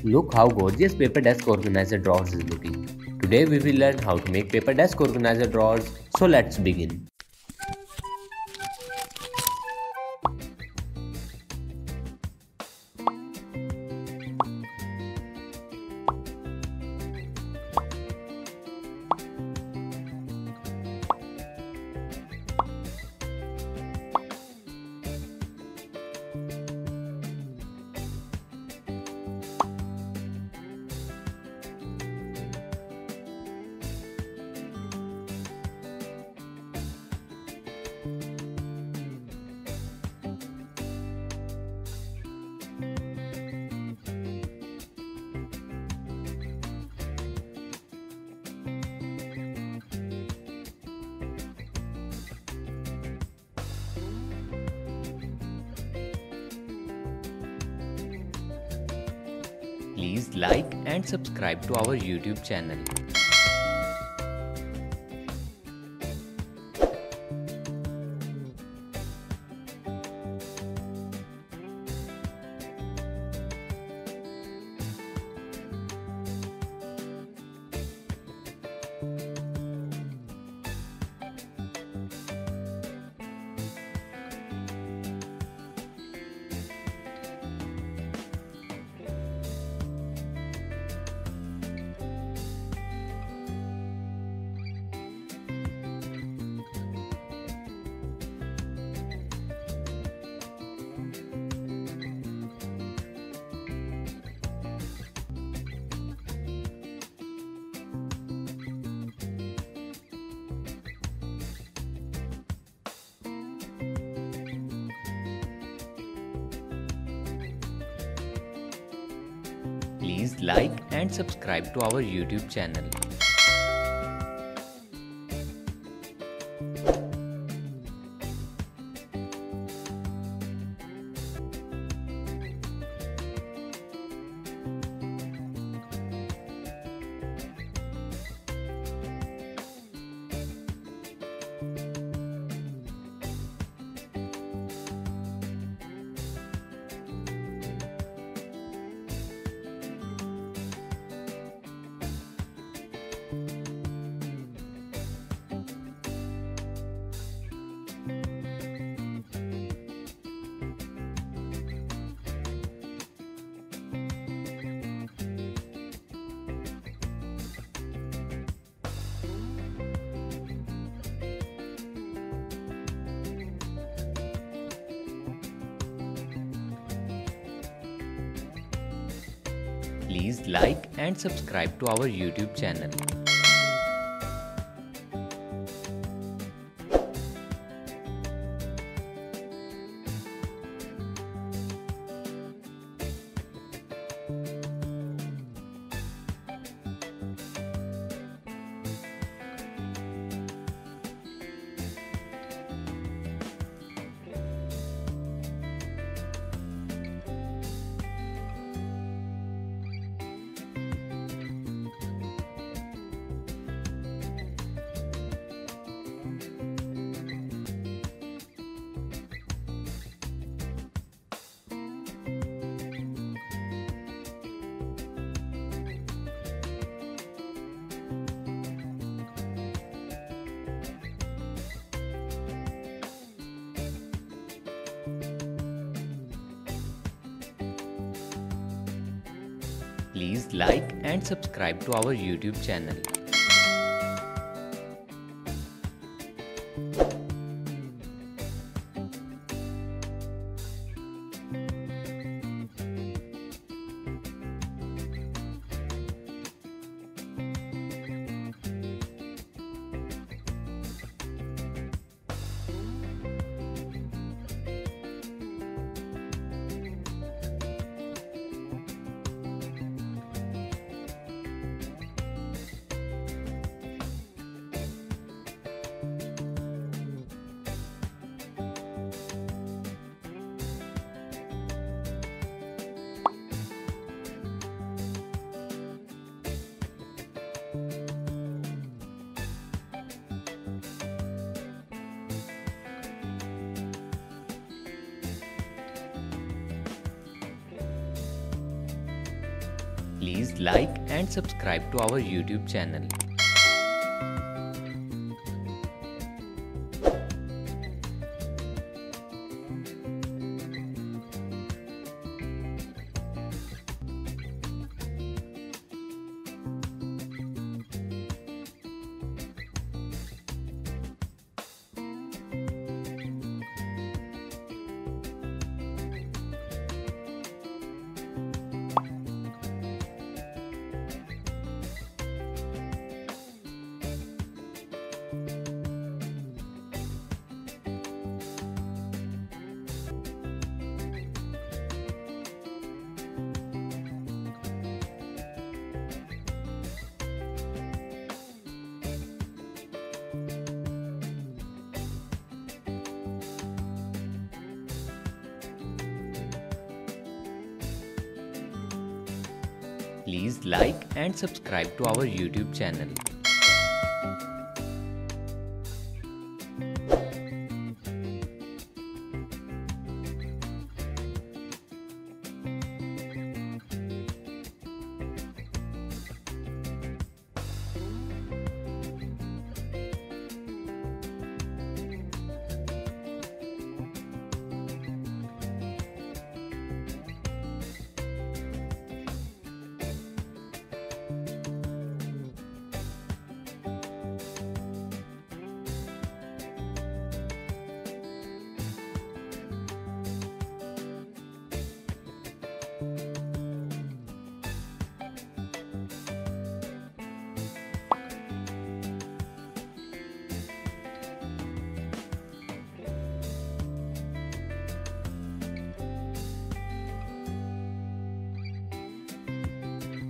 Look how gorgeous paper desk organizer drawers is looking. Today we will learn how to make paper desk organizer drawers. So let's begin. Please like and subscribe to our YouTube channel. Please like and subscribe to our YouTube channel. Please like and subscribe to our YouTube channel. Please like and subscribe to our YouTube channel. Please like and subscribe to our YouTube channel. Please like and subscribe to our YouTube channel.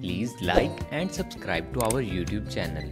Please like and subscribe to our YouTube channel.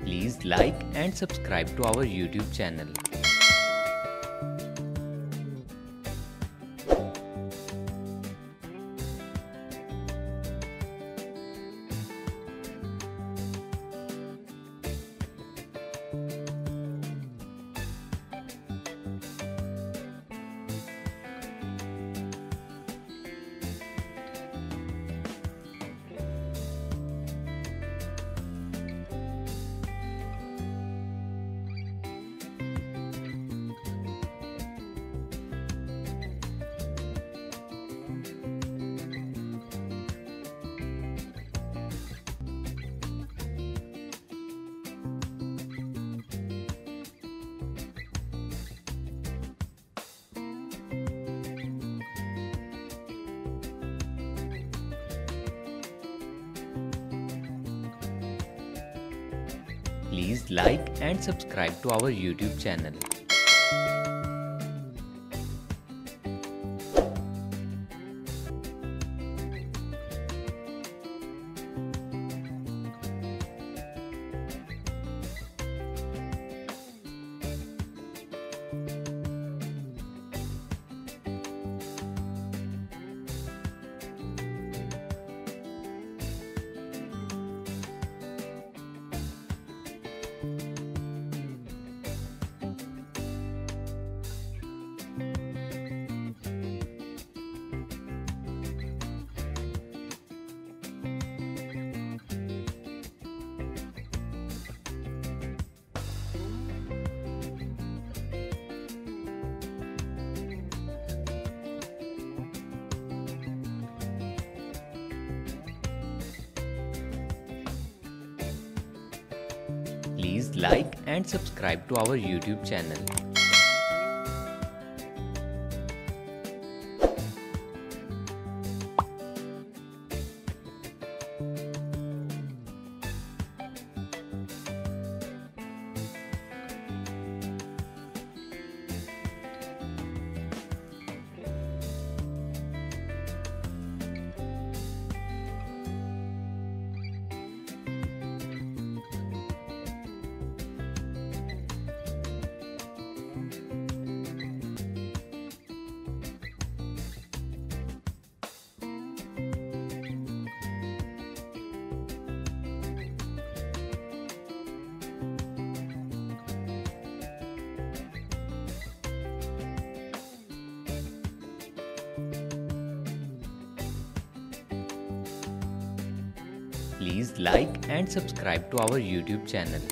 Please like and subscribe to our YouTube channel. Please like and subscribe to our YouTube channel. Please like and subscribe to our YouTube channel. Please like and subscribe to our YouTube channel.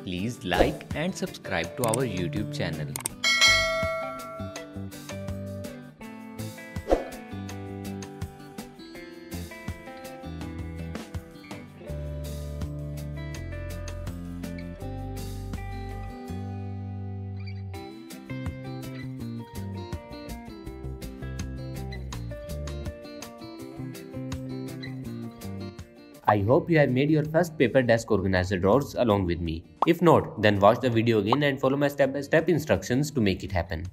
Please like and subscribe to our YouTube channel. I hope you have made your first paper desk organizer drawers along with me. If not, then watch the video again and follow my step-by-step instructions to make it happen.